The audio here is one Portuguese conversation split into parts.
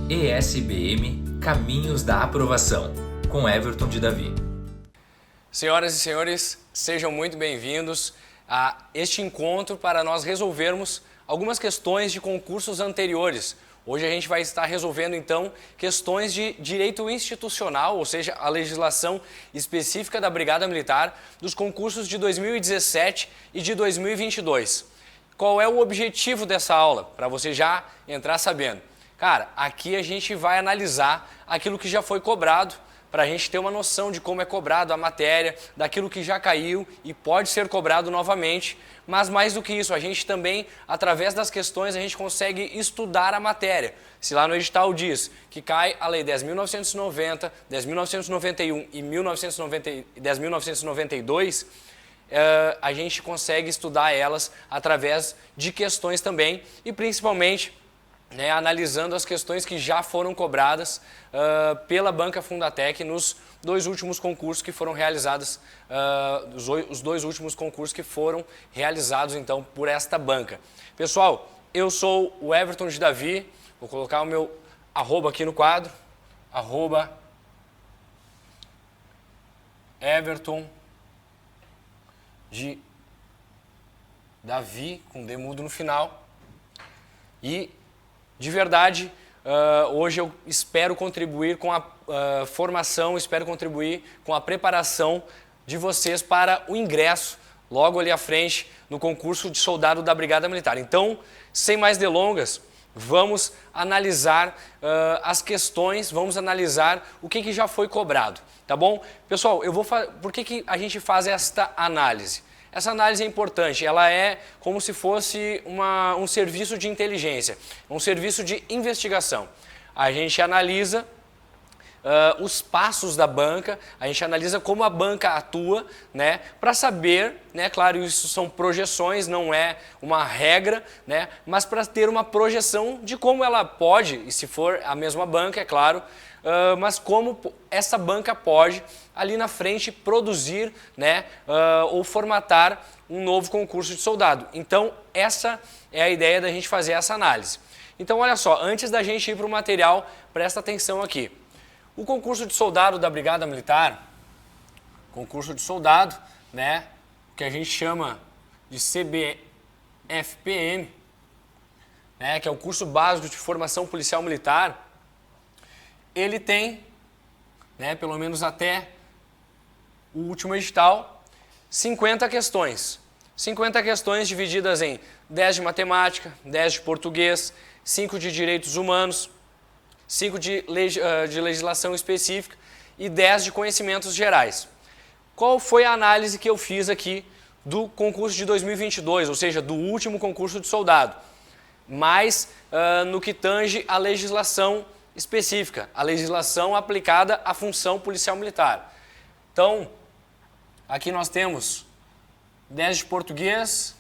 ESBM Caminhos da Aprovação, com Everton de Davi. Senhoras e senhores, sejam muito bem-vindos a este encontro para nós resolvermos algumas questões de concursos anteriores. Hoje a gente vai estar resolvendo, então, questões de direito institucional, ou seja, a legislação específica da Brigada Militar dos concursos de 2017 e de 2022. Qual é o objetivo dessa aula? Para você já entrar sabendo. Cara, aqui a gente vai analisar aquilo que já foi cobrado, para a gente ter uma noção de como é cobrado a matéria, daquilo que já caiu e pode ser cobrado novamente. Mas mais do que isso, a gente também, através das questões, a gente consegue estudar a matéria. Se lá no edital diz que cai a Lei 10.990, 10.991 e 10.992, a gente consegue estudar elas através de questões também e principalmente analisando as questões que já foram cobradas pela Banca Fundatec nos dois últimos concursos que foram realizados, os dois últimos concursos que foram realizados então por esta banca. Pessoal, eu sou o Everton de Davi, vou colocar o meu arroba aqui no quadro, arroba Everton de Davi, com D mudo no final. E de verdade, hoje eu espero contribuir com a formação, espero contribuir com a preparação de vocês para o ingresso logo ali à frente no concurso de soldado da Brigada Militar. Então, sem mais delongas, vamos analisar as questões, vamos analisar o que já foi cobrado, tá bom? Pessoal, por que a gente faz esta análise? Essa análise é importante, ela é como se fosse um serviço de inteligência, um serviço de investigação. A gente analisa os passos da banca, a gente analisa como a banca atua, para saber, claro, isso são projeções, não é uma regra, mas para ter uma projeção de como ela pode, e se for a mesma banca, é claro, mas como essa banca pode ali na frente produzir ou formatar um novo concurso de soldado. Então essa é a ideia da gente fazer essa análise. Então olha só, antes da gente ir para o material, presta atenção aqui. O concurso de soldado da Brigada Militar, concurso de soldado, que a gente chama de CBFPM, que é o curso básico de formação policial militar, ele tem, pelo menos até o último edital, 50 questões. 50 questões divididas em 10 de matemática, 10 de português, 5 de direitos humanos, 5 de legislação específica e 10 de conhecimentos gerais. Qual foi a análise que eu fiz aqui do concurso de 2022, ou seja, do último concurso de soldado? Mais no que tange a legislação específica, a legislação aplicada à função policial militar. Então, aqui nós temos 10 de português,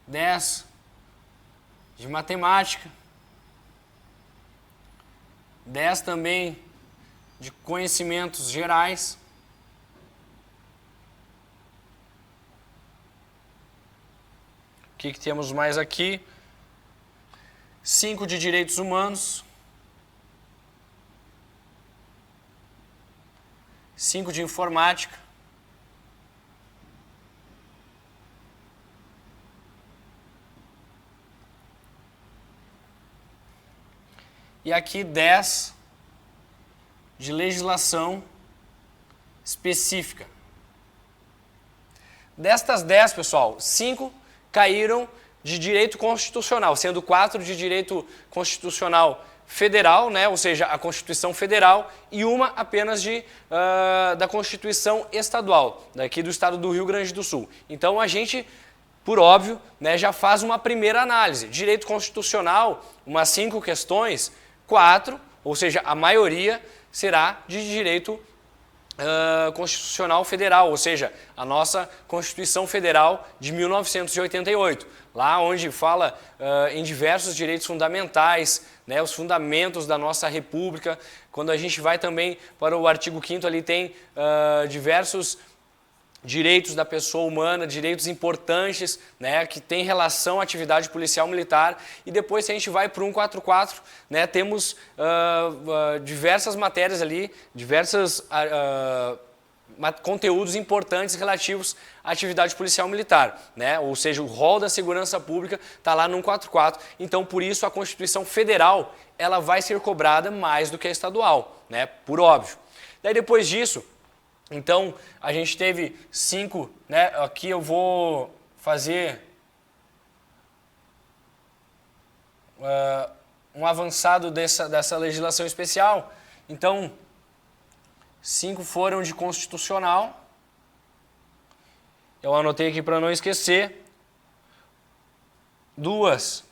10 de matemática, 10 também de conhecimentos gerais, o que temos mais aqui? 5 de direitos humanos, 5 de informática, e aqui 10 de legislação específica. Destas 10, pessoal, 5 caíram de direito constitucional, sendo 4 de direito constitucional federal, ou seja, a Constituição Federal, e uma apenas da Constituição Estadual, daqui do estado do Rio Grande do Sul. Então a gente, por óbvio, já faz uma primeira análise. Direito constitucional, umas 5 questões, 4, ou seja, a maioria será de direito Constitucional Federal, ou seja, a nossa Constituição Federal de 1988, lá onde fala em diversos direitos fundamentais, os fundamentos da nossa República. Quando a gente vai também para o artigo 5º, ali tem diversos direitos da pessoa humana, direitos importantes, né, que tem relação à atividade policial militar. E depois, se a gente vai para o 144, né, temos diversas matérias ali, diversos conteúdos importantes relativos à atividade policial militar, né? Ou seja, o rol da segurança pública está lá no 144. Então, por isso, a Constituição Federal ela vai ser cobrada mais do que a estadual, né? Por óbvio. Daí, depois disso, então, a gente teve 5, né? Aqui eu vou fazer um avançado dessa legislação especial. Então, 5 foram de constitucional. Eu anotei aqui para não esquecer. 2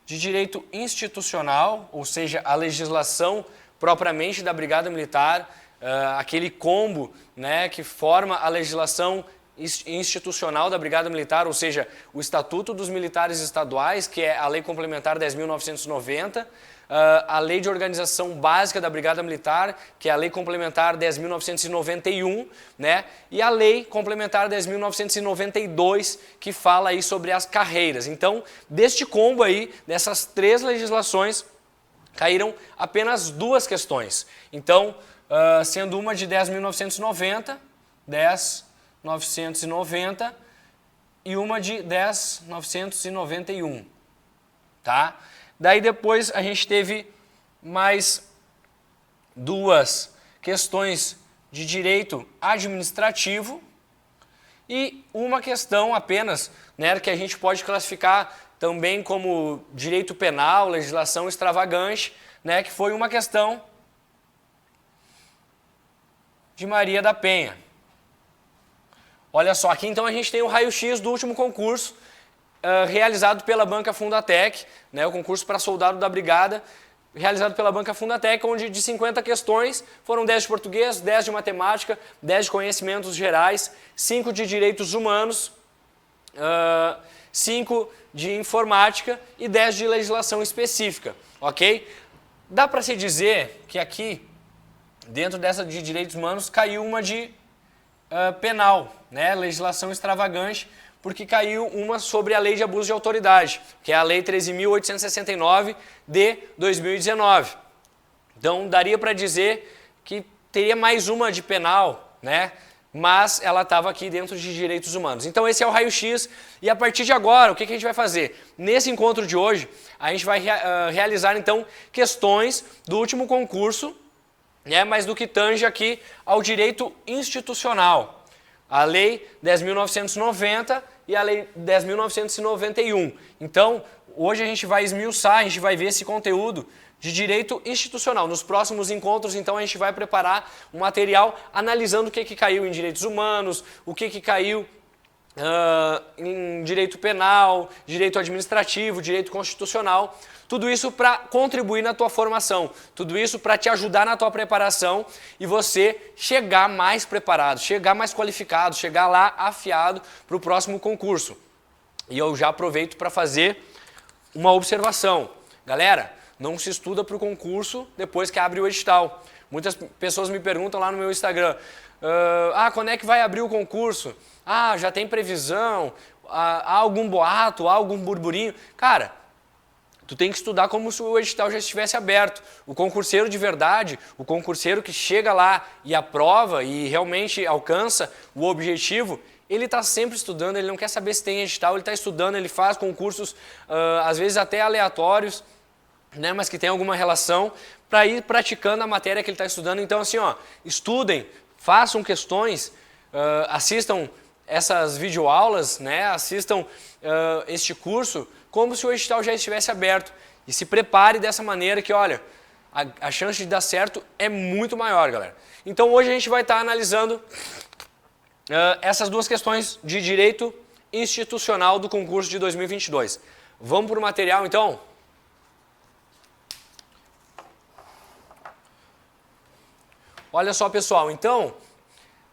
de direito institucional, ou seja, a legislação propriamente da Brigada Militar, aquele combo, né, que forma a legislação institucional da Brigada Militar, ou seja, o Estatuto dos Militares Estaduais, que é a Lei Complementar 10.990, a Lei de Organização Básica da Brigada Militar, que é a Lei Complementar 10.991, né? E a Lei Complementar 10.992, que fala aí sobre as carreiras. Então, deste combo aí, dessas 3 legislações, caíram apenas 2 questões. Então, sendo uma de 10.990, 10.990 e uma de 10.991, tá? Daí depois a gente teve mais 2 questões de direito administrativo e uma questão apenas, né, que a gente pode classificar também como direito penal, legislação extravagante, né, que foi uma questão de Maria da Penha. Olha só, aqui então a gente tem o raio-x do último concurso, realizado pela Banca Fundatec, né, o concurso para soldado da Brigada, realizado pela Banca Fundatec, onde de 50 questões foram 10 de português, 10 de matemática, 10 de conhecimentos gerais, 5 de direitos humanos, 5 de informática e 10 de legislação específica, ok? Dá para se dizer que aqui, dentro dessa de direitos humanos, caiu uma de penal, né, legislação extravagante, porque caiu uma sobre a Lei de Abuso de Autoridade, que é a Lei 13.869 de 2019. Então, daria para dizer que teria mais uma de penal, né? Mas ela estava aqui dentro de direitos humanos. Então, esse é o raio-x. E a partir de agora, o que a gente vai fazer? Nesse encontro de hoje, a gente vai realizar, então, questões do último concurso, né? Mas do que tange aqui ao direito institucional. A Lei 10.990 e a Lei 10.991. Então, hoje a gente vai esmiuçar, a gente vai ver esse conteúdo de direito institucional. Nos próximos encontros, então, a gente vai preparar um material analisando o que caiu em direitos humanos, o que caiu em direito penal, direito administrativo, direito constitucional. Tudo isso para contribuir na tua formação, tudo isso para te ajudar na tua preparação e você chegar mais preparado, chegar mais qualificado, chegar lá afiado para o próximo concurso. E eu já aproveito para fazer uma observação. Galera, não se estuda para o concurso depois que abre o edital. Muitas pessoas me perguntam lá no meu Instagram, quando é que vai abrir o concurso? Já tem previsão? Há algum boato? Há algum burburinho? Cara, tu tem que estudar como se o edital já estivesse aberto. O concurseiro de verdade, o concurseiro que chega lá e aprova e realmente alcança o objetivo, ele está sempre estudando, ele não quer saber se tem edital, ele está estudando, ele faz concursos, às vezes até aleatórios, né, mas que tem alguma relação, para ir praticando a matéria que ele está estudando. Então, assim, estudem, façam questões, assistam essas videoaulas, né, assistam este curso, como se o edital já estivesse aberto. E se prepare dessa maneira que, olha, a chance de dar certo é muito maior, galera. Então, hoje a gente vai estar analisando essas 2 questões de direito institucional do concurso de 2022. Vamos para o material, então? Olha só, pessoal, então,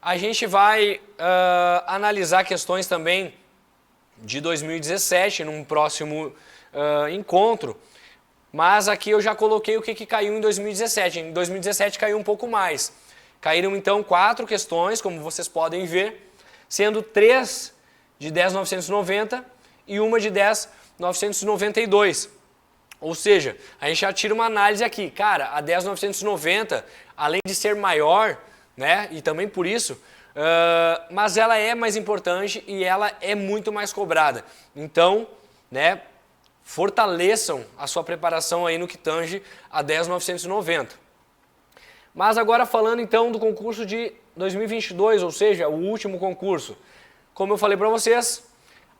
a gente vai analisar questões também de 2017, num próximo encontro, mas aqui eu já coloquei o que caiu em 2017. Em 2017 caiu um pouco mais. Caíram então 4 questões, como vocês podem ver, sendo 3 de 10.990 e uma de 10.992. Ou seja, a gente já tira uma análise aqui. Cara, a 10.990, além de ser maior, né, e também por isso, mas ela é mais importante e ela é muito mais cobrada. Então, né, fortaleçam a sua preparação aí no que tange a 10.990. Mas agora falando então do concurso de 2022, ou seja, o último concurso. Como eu falei para vocês,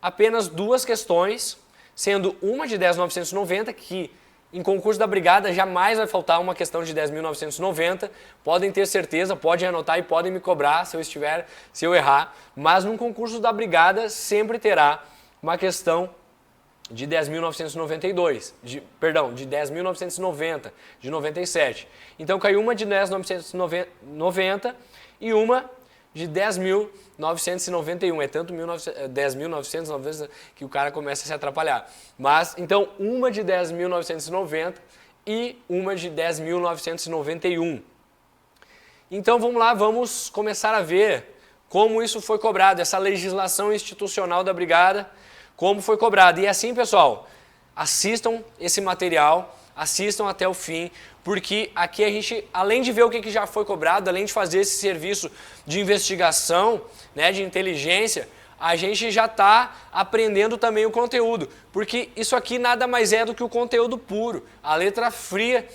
apenas 2 questões, sendo uma de 10.990, que em concurso da Brigada jamais vai faltar uma questão de 10.990. Podem ter certeza, podem anotar e podem me cobrar se eu errar. Mas num concurso da Brigada sempre terá uma questão de 10.992, de 10.990, de 97. Então caiu uma de 10.990 e uma de 10.991. É tanto 10.990 que o cara começa a se atrapalhar. Mas, então, uma de 10.990 e uma de 10.991. Então, vamos lá, vamos começar a ver como isso foi cobrado, essa legislação institucional da Brigada, como foi cobrado. E assim, pessoal, assistam esse material, assistam até o fim, porque aqui a gente, além de ver o que já foi cobrado, além de fazer esse serviço de investigação, né, de inteligência, a gente já está aprendendo também o conteúdo, porque isso aqui nada mais é do que o conteúdo puro, a letra fria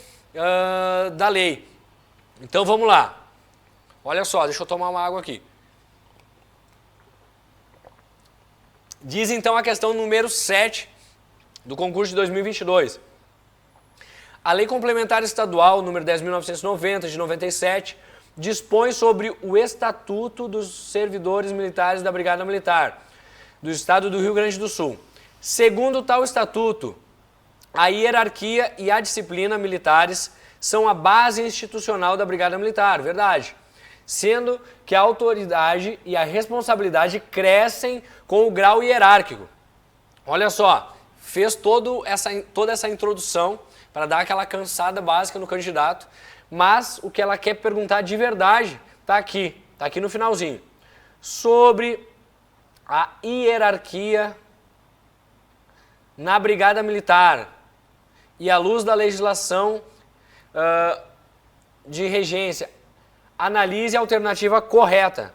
da lei. Então vamos lá. Olha só, deixa eu tomar uma água aqui. Diz então a questão número 7 do concurso de 2022. A Lei Complementar Estadual número 10.990 de 97 dispõe sobre o Estatuto dos Servidores Militares da Brigada Militar do Estado do Rio Grande do Sul. Segundo tal estatuto, a hierarquia e a disciplina militares são a base institucional da Brigada Militar, verdade? Sendo que a autoridade e a responsabilidade crescem com o grau hierárquico. Olha só, fez toda essa introdução para dar aquela cansada básica no candidato, mas o que ela quer perguntar de verdade está aqui no finalzinho. Sobre a hierarquia na Brigada Militar e à luz da legislação de regência, analise a alternativa correta.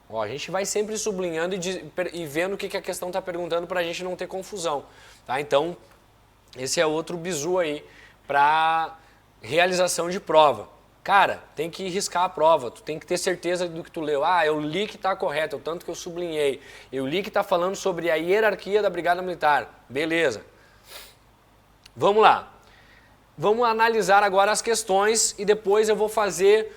Ó, a gente vai sempre sublinhando e vendo o que a questão está perguntando para a gente não ter confusão. Tá? Então, esse é outro bizu aí para realização de prova. Cara, tem que riscar a prova, tu tem que ter certeza do que tu leu. Ah, eu li que está correto, é o tanto que eu sublinhei. Eu li que está falando sobre a hierarquia da Brigada Militar. Beleza. Vamos lá. Vamos analisar agora as questões e depois eu vou fazer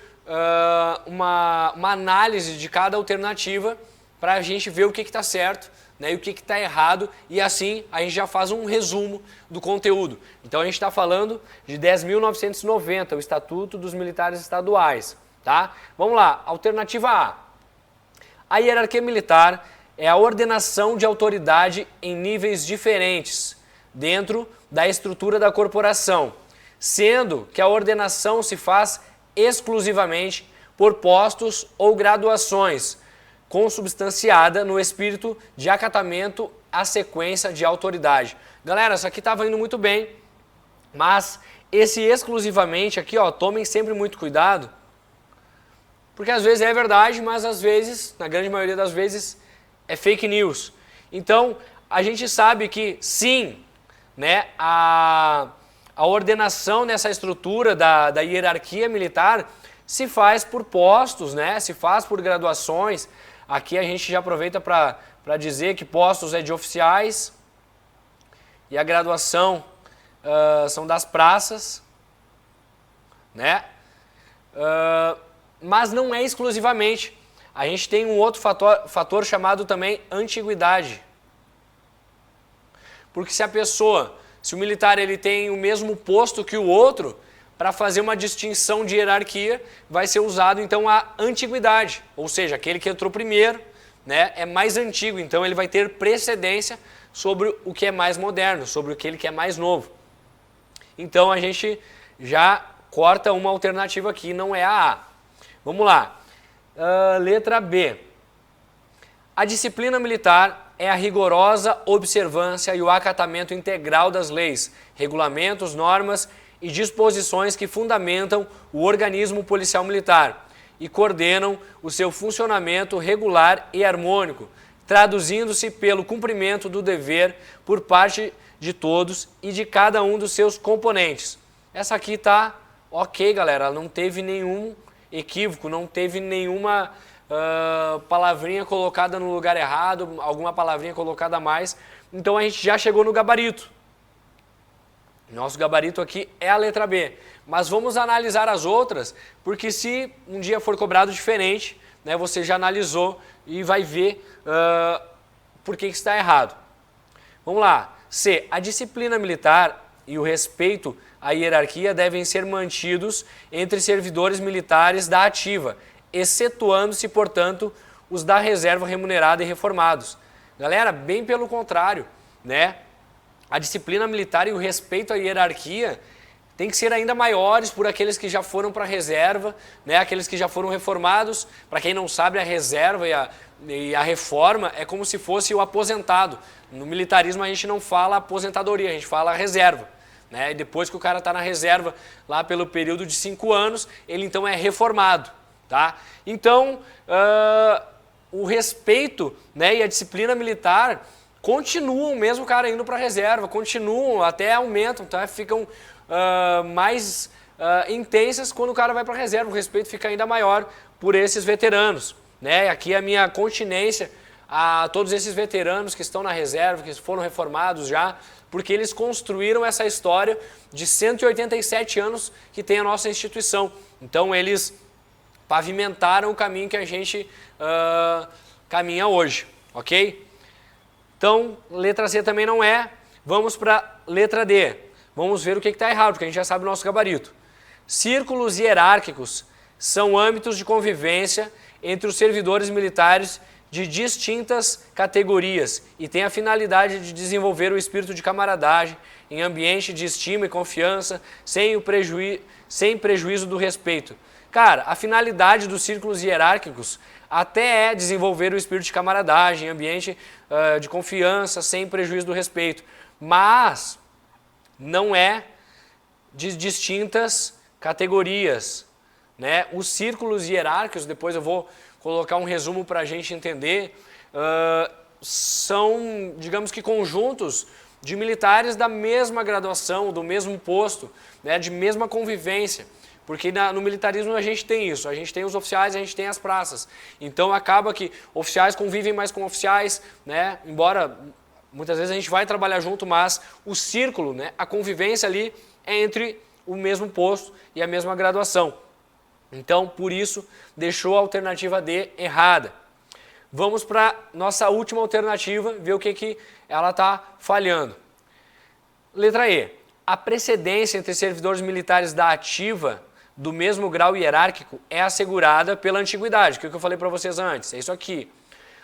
uma análise de cada alternativa para a gente ver o que está certo, né, e o que está errado, e assim a gente já faz um resumo do conteúdo. Então a gente está falando de 10.990, o Estatuto dos Militares Estaduais. Tá? Vamos lá, alternativa A. A hierarquia militar é a ordenação de autoridade em níveis diferentes dentro da estrutura da corporação, sendo que a ordenação se faz exclusivamente por postos ou graduações, consubstanciada no espírito de acatamento à sequência de autoridade. Galera, isso aqui estava indo muito bem, mas esse exclusivamente aqui, ó, tomem sempre muito cuidado, porque às vezes é verdade, mas às vezes, na grande maioria das vezes, é fake news. Então, a gente sabe que sim, né, a ordenação nessa estrutura da hierarquia militar se faz por postos, né, se faz por graduações. Aqui a gente já aproveita para dizer que postos é de oficiais e a graduação são das praças, né? Mas não é exclusivamente. A gente tem um outro fator chamado também antiguidade. Porque se o militar ele tem o mesmo posto que o outro, para fazer uma distinção de hierarquia, vai ser usado então a antiguidade, ou seja, aquele que entrou primeiro, né, é mais antigo, então ele vai ter precedência sobre o que é mais moderno, sobre aquele que é mais novo. Então a gente já corta uma alternativa aqui, não é a A. Vamos lá. Letra B. A disciplina militar é a rigorosa observância e o acatamento integral das leis, regulamentos, normas e disposições que fundamentam o organismo policial militar e coordenam o seu funcionamento regular e harmônico, traduzindo-se pelo cumprimento do dever por parte de todos e de cada um dos seus componentes. Essa aqui tá ok, galera, não teve nenhum equívoco, não teve nenhuma palavrinha colocada no lugar errado, alguma palavrinha colocada a mais. Então a gente já chegou no gabarito. Nosso gabarito aqui é a letra B. Mas vamos analisar as outras, porque se um dia for cobrado diferente, né, você já analisou e vai ver por que está errado. Vamos lá. C. A disciplina militar e o respeito à hierarquia devem ser mantidos entre servidores militares da ativa, excetuando-se, portanto, os da reserva remunerada e reformados. Galera, bem pelo contrário, né? A disciplina militar e o respeito à hierarquia tem que ser ainda maiores por aqueles que já foram para a reserva, né? Aqueles que já foram reformados. Para quem não sabe, a reserva e a reforma é como se fosse o aposentado. No militarismo a gente não fala aposentadoria, a gente fala reserva. Né? E depois que o cara está na reserva, lá pelo período de 5 anos, ele então é reformado. Tá? Então, o respeito, né, e a disciplina militar continuam, mesmo o cara indo para a reserva, continuam, até aumentam, tá? Ficam mais intensas quando o cara vai para a reserva, o respeito fica ainda maior por esses veteranos. Né? Aqui a minha continência a todos esses veteranos que estão na reserva, que foram reformados já, porque eles construíram essa história de 187 anos que tem a nossa instituição. Então eles pavimentaram o caminho que a gente caminha hoje, ok? Então, letra C também não é. Vamos para letra D. Vamos ver o que está errado, porque a gente já sabe o nosso gabarito. Círculos hierárquicos são âmbitos de convivência entre os servidores militares de distintas categorias e têm a finalidade de desenvolver o espírito de camaradagem em ambiente de estima e confiança, sem prejuízo do respeito. Cara, a finalidade dos círculos hierárquicos até é desenvolver o espírito de camaradagem, ambiente de confiança, sem prejuízo do respeito. Mas não é de distintas categorias. Né? Os círculos hierárquicos, depois eu vou colocar um resumo para a gente entender, são, digamos que, conjuntos de militares da mesma graduação, do mesmo posto, né? De mesma convivência. Porque no militarismo a gente tem isso, a gente tem os oficiais, a gente tem as praças. Então acaba que oficiais convivem mais com oficiais, né? Embora muitas vezes a gente vai trabalhar junto, mas o círculo, né? A convivência ali é entre o mesmo posto e a mesma graduação. Então, por isso, deixou a alternativa D errada. Vamos para nossa última alternativa, ver o que ela está falhando. Letra E. A precedência entre servidores militares da ativa do mesmo grau hierárquico é assegurada pela antiguidade, que é o que eu falei para vocês antes, é isso aqui,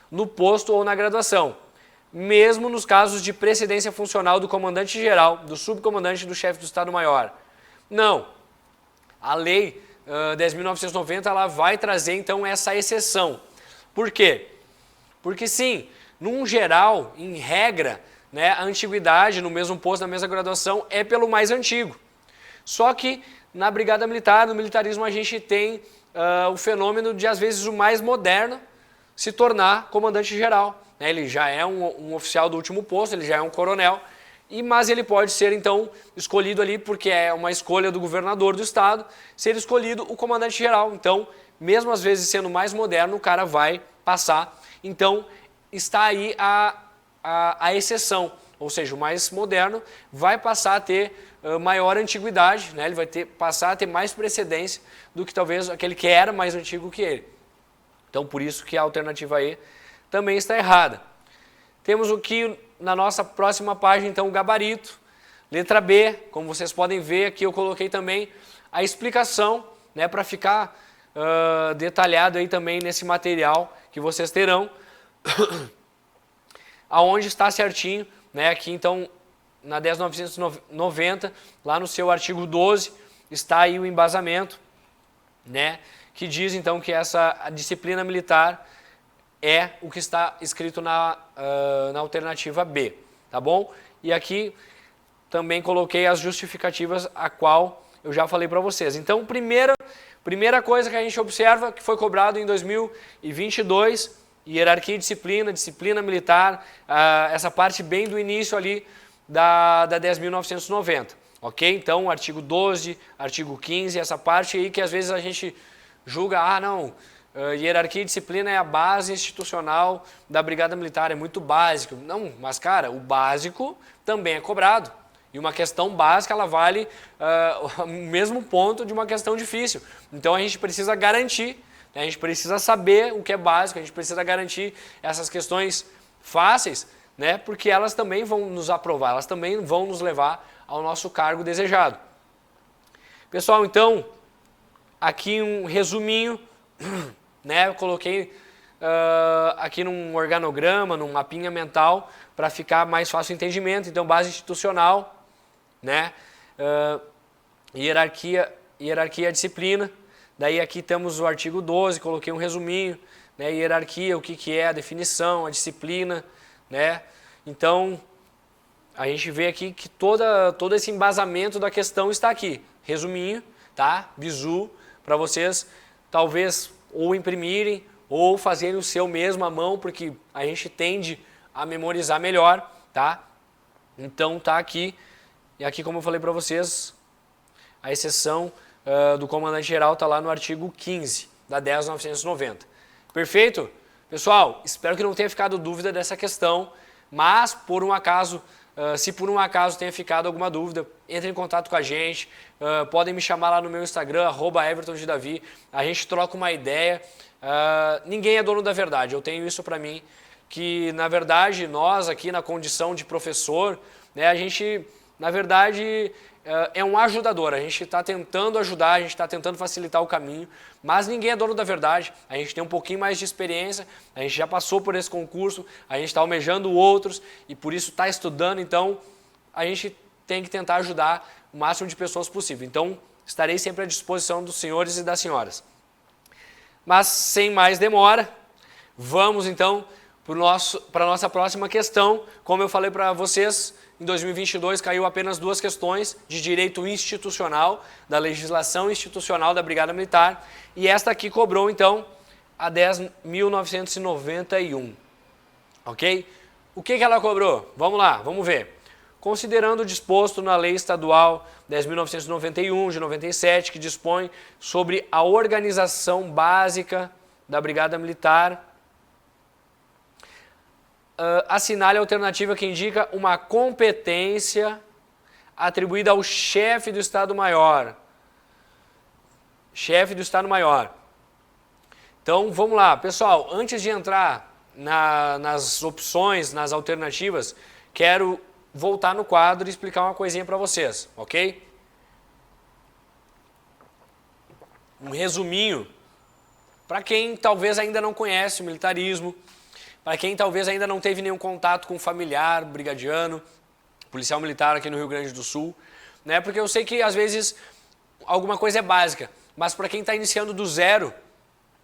no posto ou na graduação, mesmo nos casos de precedência funcional do comandante-geral, do subcomandante e do chefe do Estado-Maior. Não, a lei 10.990 ela vai trazer então essa exceção. Por quê? Porque sim, num geral, em regra, né, a antiguidade no mesmo posto, na mesma graduação, é pelo mais antigo. Só que na Brigada Militar, no militarismo, a gente tem o fenômeno de, às vezes, o mais moderno se tornar comandante-geral. Né? Ele já é um oficial do último posto, ele já é um coronel, mas ele pode ser, então, escolhido ali, porque é uma escolha do governador do estado, ser escolhido o comandante-geral. Então, mesmo às vezes sendo mais moderno, o cara vai passar. Então, está aí a exceção, ou seja, o mais moderno vai passar a ter maior antiguidade, né? Ele vai passar a ter mais precedência do que talvez aquele que era mais antigo que ele. Então, por isso que a alternativa E também está errada. Temos o que na nossa próxima página, então, o gabarito. Letra B, como vocês podem ver, aqui eu coloquei também a explicação, né, para ficar detalhado aí também nesse material que vocês terão, aonde está certinho, né, aqui então, na 10.990, lá no seu artigo 12, está aí o embasamento, né, que diz então que essa disciplina militar é o que está escrito na alternativa B, tá bom? E aqui também coloquei as justificativas a qual eu já falei para vocês. Então, primeira coisa que a gente observa que foi cobrado em 2022, hierarquia e disciplina militar, essa parte bem do início ali da 10.990, ok? Então, artigo 12, artigo 15, essa parte aí que às vezes a gente julga, não, hierarquia e disciplina é a base institucional da Brigada Militar, é muito básico. Não, mas cara, o básico também é cobrado. E uma questão básica, ela vale o mesmo ponto de uma questão difícil. Então a gente precisa garantir, né? A gente precisa saber o que é básico, a gente precisa garantir essas questões fáceis, né? Porque elas também vão nos aprovar, elas também vão nos levar ao nosso cargo desejado. Pessoal, então, aqui um resuminho, né? Eu coloquei aqui num organograma, num mapinha mental, para ficar mais fácil o entendimento. Então, base institucional, né? Hierarquia e disciplina. Daí aqui temos o artigo 12, coloquei um resuminho, né? Hierarquia, o que é a definição, a disciplina, né? Então, a gente vê aqui que todo esse embasamento da questão está aqui. Resuminho, tá? Bizu, para vocês talvez ou imprimirem ou fazerem o seu mesmo à mão, porque a gente tende a memorizar melhor, tá? Então tá aqui, e aqui como eu falei para vocês, a exceção do comandante-geral está lá no artigo 15 da 10.990. Perfeito? Pessoal, espero que não tenha ficado dúvida dessa questão, mas por um acaso, se por um acaso tenha ficado alguma dúvida, entre em contato com a gente, podem me chamar lá no meu Instagram, @evertondedavi, a gente troca uma ideia. Ninguém é dono da verdade, eu tenho isso para mim, que na verdade nós aqui na condição de professor, né, a gente na verdade é um ajudador, a gente está tentando ajudar, a gente está tentando facilitar o caminho, mas ninguém é dono da verdade, a gente tem um pouquinho mais de experiência, a gente já passou por esse concurso, a gente está almejando outros e por isso está estudando, então a gente tem que tentar ajudar o máximo de pessoas possível. Então estarei sempre à disposição dos senhores e das senhoras. Mas sem mais demora, vamos então para a nossa próxima questão. Como eu falei para vocês, em 2022 caiu apenas 2 questões de direito institucional, da legislação institucional da Brigada Militar, e esta aqui cobrou então a 10.991, ok? O que ela cobrou? Vamos lá, vamos ver. Considerando o disposto na Lei Estadual 10.991 de 97, que dispõe sobre a organização básica da Brigada Militar, assinale a alternativa que indica uma competência atribuída ao chefe do Estado-Maior. Chefe do Estado-Maior. Então, vamos lá. Pessoal, antes de entrar nas opções, nas alternativas, quero voltar no quadro e explicar uma coisinha para vocês, ok? Um resuminho para quem talvez ainda não conhece o militarismo, para quem talvez ainda não teve nenhum contato com familiar, brigadiano, policial militar aqui no Rio Grande do Sul, né? Porque eu sei que às vezes alguma coisa é básica, mas para quem está iniciando do zero,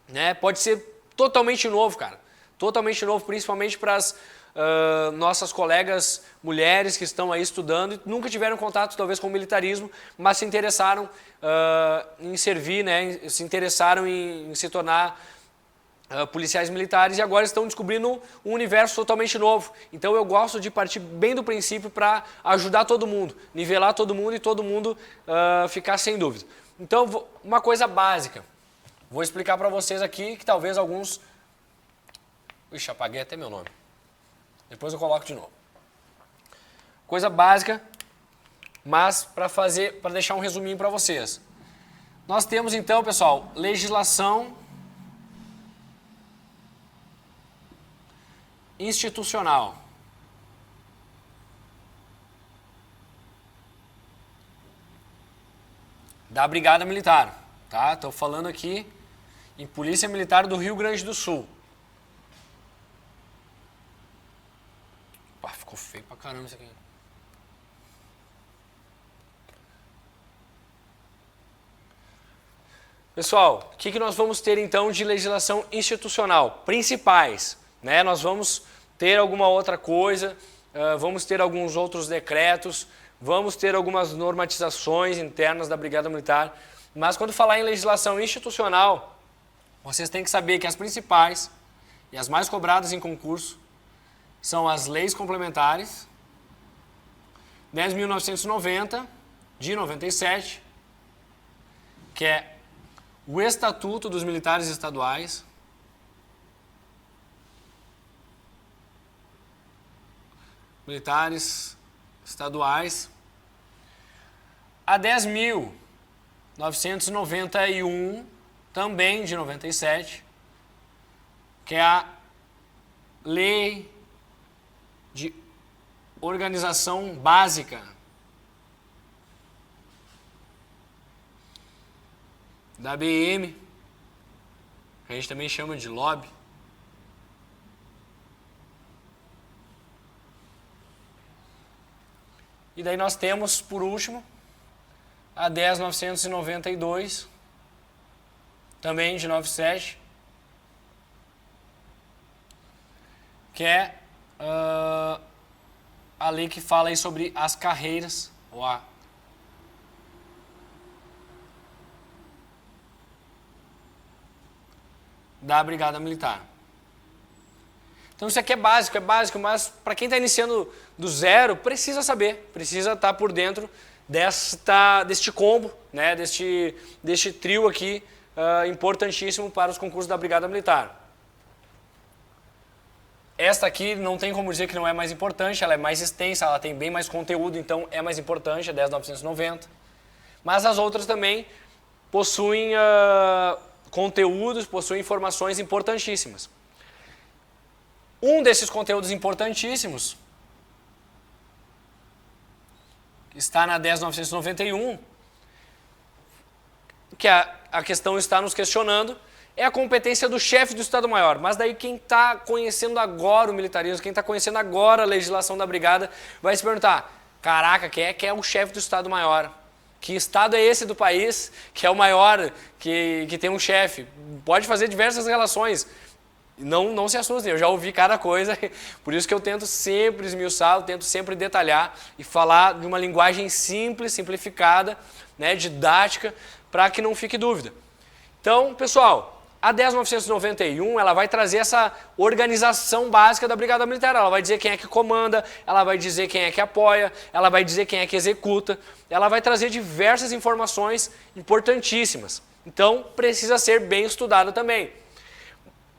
né, pode ser totalmente novo, cara. Totalmente novo, principalmente para as nossas colegas mulheres que estão aí estudando e nunca tiveram contato talvez com o militarismo, mas se interessaram em servir, né, se interessaram em se tornar policiais militares e agora estão descobrindo um universo totalmente novo. Então eu gosto de partir bem do princípio para ajudar todo mundo, nivelar todo mundo e todo mundo ficar sem dúvida. Então, uma coisa básica. Vou explicar para vocês aqui que talvez alguns... Ixi, apaguei até meu nome. Depois eu coloco de novo. Coisa básica, mas para deixar um resuminho para vocês. Nós temos então, pessoal, legislação institucional. Da Brigada Militar, tá? Estou falando aqui em Polícia Militar do Rio Grande do Sul. Pá, ficou feio pra caramba isso aqui. Pessoal, o que nós vamos ter então de legislação institucional? Principais, né? Nós vamos ter alguma outra coisa, vamos ter alguns outros decretos, vamos ter algumas normatizações internas da Brigada Militar, mas quando falar em legislação institucional, vocês têm que saber que as principais e as mais cobradas em concurso são as leis complementares, 10.990, de 97, que é o Estatuto dos Militares Estaduais, militares estaduais, a 10.991, também de 97, que é a Lei de Organização Básica da BM, a gente também chama de LOB. E daí nós temos, por último, a 10.992, também de 97, que é a lei que fala aí sobre as carreiras, da Brigada Militar. Então isso aqui é básico, mas para quem está iniciando do zero, precisa saber, precisa estar por dentro deste combo, né, deste trio aqui, importantíssimo para os concursos da Brigada Militar. Esta aqui não tem como dizer que não é mais importante, ela é mais extensa, ela tem bem mais conteúdo, então é mais importante, a 10.990. Mas as outras também possuem conteúdos, possuem informações importantíssimas. Um desses conteúdos importantíssimos está na 10.991, que a questão está nos questionando, é a competência do chefe do Estado-Maior. Mas daí quem está conhecendo agora o militarismo, quem está conhecendo agora a legislação da Brigada, vai se perguntar, caraca, quem é o chefe do Estado-Maior? Que Estado é esse do país que é o maior, que tem um chefe? Pode fazer diversas relações. Não se assustem, eu já ouvi cada coisa, por isso que eu tento sempre esmiuçar, eu tento sempre detalhar e falar de uma linguagem simples, simplificada, né, didática, para que não fique dúvida. Então, pessoal, a 10.991 ela vai trazer essa organização básica da Brigada Militar, ela vai dizer quem é que comanda, ela vai dizer quem é que apoia, ela vai dizer quem é que executa, ela vai trazer diversas informações importantíssimas. Então, precisa ser bem estudada também.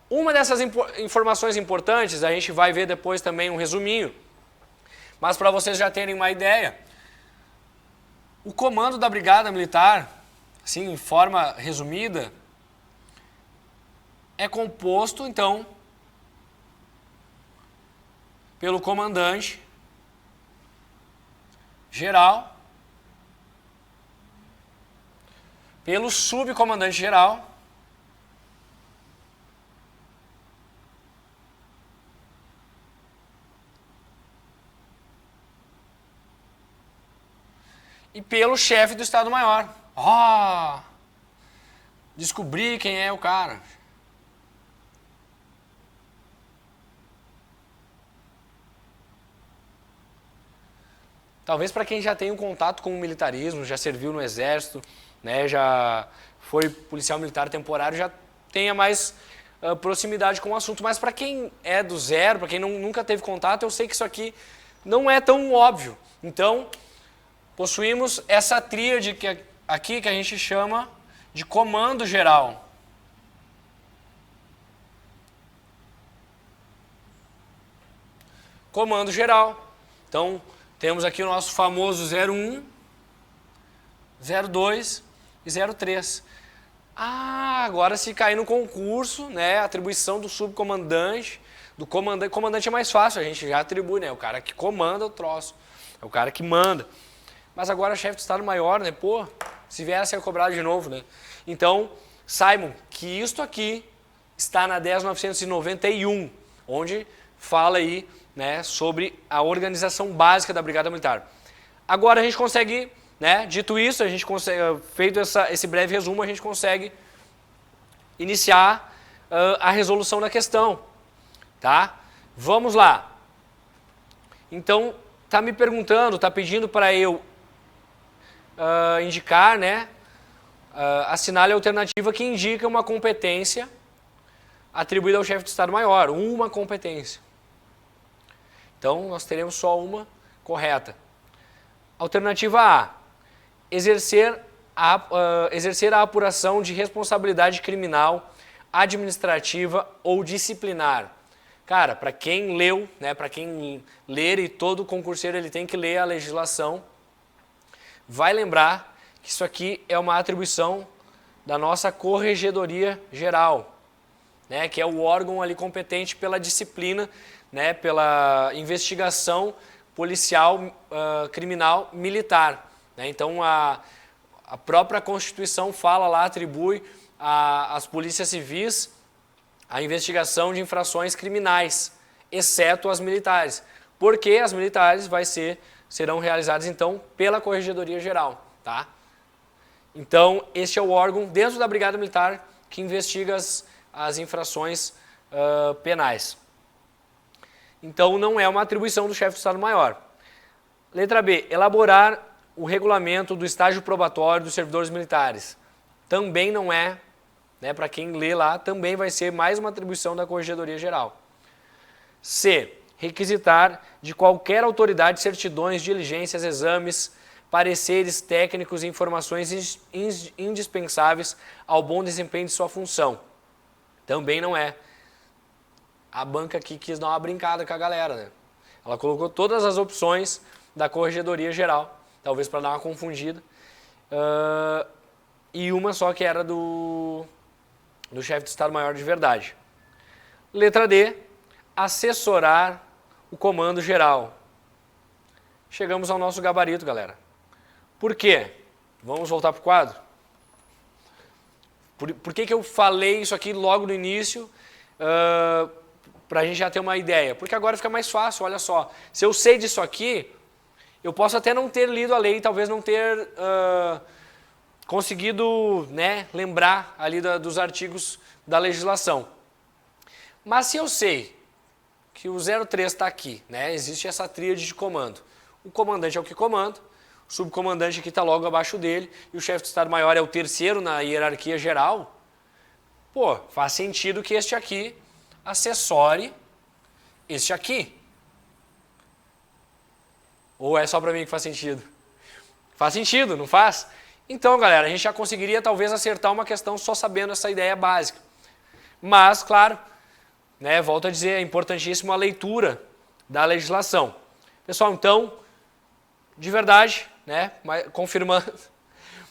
Uma dessas informações importantes, a gente vai ver depois também um resuminho, mas para vocês já terem uma ideia, o comando da Brigada Militar, assim, em forma resumida, é composto, então, pelo comandante geral, pelo subcomandante geral, e pelo chefe do Estado-Maior. Descobri quem é o cara. Talvez para quem já tem um contato com o militarismo, já serviu no Exército, né, já foi policial militar temporário, já tenha mais proximidade com o assunto. Mas para quem é do zero, para quem nunca teve contato, eu sei que isso aqui não é tão óbvio. Então, possuímos essa tríade aqui que a gente chama de comando geral. Comando geral. Então, temos aqui o nosso famoso 01, 02 e 03. Agora se cair no concurso, né, a atribuição do subcomandante, do comandante. Comandante é mais fácil, a gente já atribui, né, o cara que comanda o troço, é o cara que manda. Mas agora chefe de Estado-Maior, né, se vier a ser cobrado de novo, né. Então, saibam que isto aqui está na 10.991, onde fala aí, né, sobre a organização básica da Brigada Militar. Agora a gente consegue, né, dito isso, a gente consegue, feito esse breve resumo, a gente consegue iniciar a resolução da questão, tá? Vamos lá. Então, tá me perguntando, tá pedindo para eu indicar, né? Assinale a alternativa que indica uma competência atribuída ao chefe de Estado-Maior, uma competência. Então, nós teremos só uma correta. Alternativa A, exercer a apuração de responsabilidade criminal, administrativa ou disciplinar. Cara, para quem leu, né, para quem ler, e todo concurseiro ele tem que ler a legislação, vai lembrar que isso aqui é uma atribuição da nossa Corregedoria Geral, né, que é o órgão ali competente pela disciplina, né, pela investigação policial, criminal, militar. Né? Então, a própria Constituição fala lá, atribui às polícias civis a investigação de infrações criminais, exceto as militares. Porque as militares serão realizadas, então, pela Corregedoria Geral. Tá? Então, este é o órgão dentro da Brigada Militar que investiga as infrações penais. Então, não é uma atribuição do chefe do Estado-Maior. Letra B, elaborar o regulamento do estágio probatório dos servidores militares. Também não é, né, para quem lê lá, também vai ser mais uma atribuição da Corregedoria Geral. C, requisitar de qualquer autoridade certidões, diligências, exames, pareceres técnicos e informações indispensáveis ao bom desempenho de sua função. Também não é. A banca aqui quis dar uma brincada com a galera, né? Ela colocou todas as opções da Corregedoria Geral, talvez para dar uma confundida, e uma só que era do chefe de Estado-Maior de verdade. Letra D, assessorar o comando geral. Chegamos ao nosso gabarito, galera. Por quê? Vamos voltar para o quadro? Por que eu falei isso aqui logo no início? Para a gente já ter uma ideia. Porque agora fica mais fácil, olha só. Se eu sei disso aqui, eu posso até não ter lido a lei, talvez não ter conseguido, né, lembrar ali dos artigos da legislação. Mas se eu sei que o 03 está aqui, né, existe essa tríade de comando. O comandante é o que comanda, o subcomandante aqui está logo abaixo dele, e o chefe de Estado-Maior é o terceiro na hierarquia geral. Pô, faz sentido que este aqui assessore este aqui. Ou é só para mim que faz sentido? Faz sentido, não faz? Então, galera, a gente já conseguiria talvez acertar uma questão só sabendo essa ideia básica. Mas, claro, né, volto a dizer, é importantíssimo a leitura da legislação. Pessoal, então, de verdade, né, confirmando,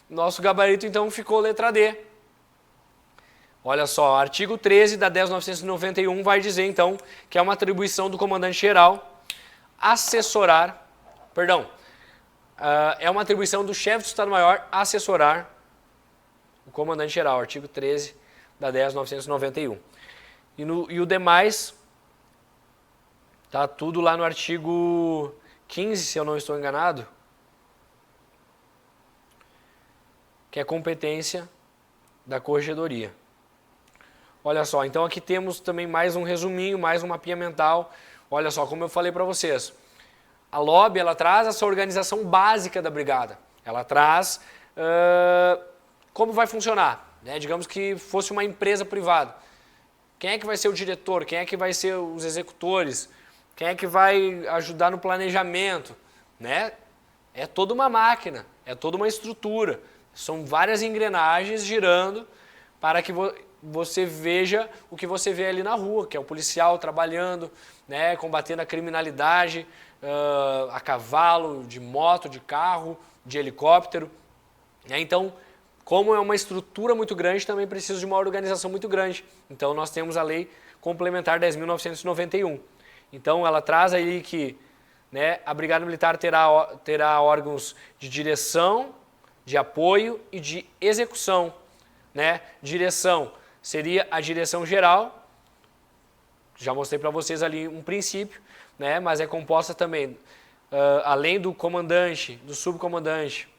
nosso gabarito então ficou letra D. Olha só, artigo 13 da 10.991 vai dizer então que é uma atribuição do comandante-geral assessorar, é uma atribuição do chefe do Estado-Maior assessorar o comandante-geral, artigo 13 da 10.991. E o demais, tá tudo lá no artigo 15, se eu não estou enganado, que é competência da Corregedoria. Olha só, então aqui temos também mais um resuminho, mais um mapinha mental. Olha só, como eu falei para vocês, a LOB, ela traz essa organização básica da brigada. Ela traz como vai funcionar, né? Digamos que fosse uma empresa privada. Quem é que vai ser o diretor? Quem é que vai ser os executores? Quem é que vai ajudar no planejamento? Né? É toda uma máquina, é toda uma estrutura. São várias engrenagens girando para que você veja o que você vê ali na rua, que é o policial trabalhando, né, combatendo a criminalidade, a cavalo, de moto, de carro, de helicóptero. Né? Então, como é uma estrutura muito grande, também precisa de uma organização muito grande. Então, nós temos a Lei Complementar 10.991. Então, ela traz aí que, né, a Brigada Militar terá órgãos de direção, de apoio e de execução. Né? Direção seria a direção geral, já mostrei para vocês ali um princípio, né? Mas é composta também, além do comandante, do subcomandante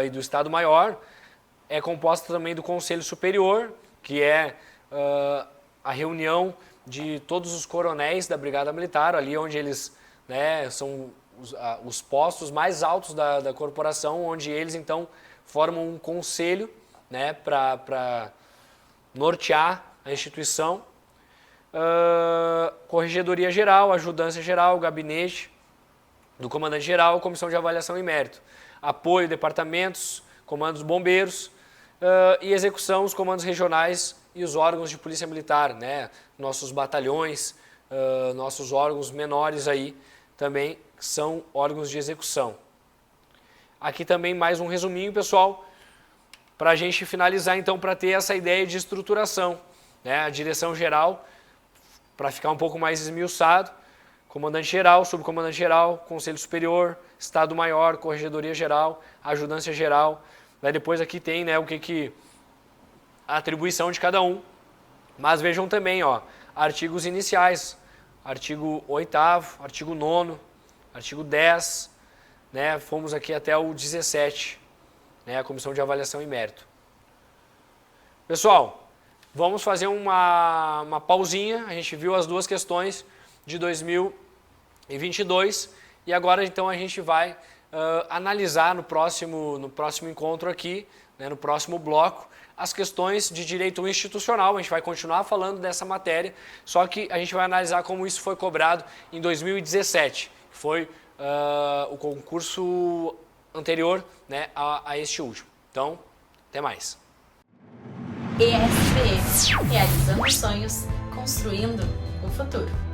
e do Estado-Maior, é composta também do Conselho Superior, que é a reunião de todos os coronéis da Brigada Militar, ali onde eles, né, são os postos mais altos da corporação, onde eles então formam um conselho, né, para nortear a instituição. Corregedoria Geral, Ajudância Geral, Gabinete do Comandante Geral, Comissão de Avaliação e Mérito. Apoio, departamentos, comandos bombeiros e execução, os comandos regionais e os órgãos de polícia militar, né? Nossos batalhões, nossos órgãos menores aí também são órgãos de execução. Aqui também mais um resuminho, pessoal, para a gente finalizar então, para ter essa ideia de estruturação, né? A direção geral, para ficar um pouco mais esmiuçado, comandante-geral, subcomandante-geral, conselho superior, estado-maior, corregedoria geral, ajudância geral. Daí depois aqui tem, né, a atribuição de cada um. Mas vejam também, ó, artigos iniciais, artigo 8º, artigo 9º, artigo 10, né, fomos aqui até o 17, né, a Comissão de Avaliação e Mérito. Pessoal, vamos fazer uma pausinha. A gente viu as duas questões de 2022 e agora então a gente vai analisar no próximo encontro aqui, né, no próximo bloco, as questões de direito institucional. A gente vai continuar falando dessa matéria, só que a gente vai analisar como isso foi cobrado em 2017. Foi o concurso anterior, né, a este último. Então, até mais. ESPM, realizando sonhos, construindo o futuro.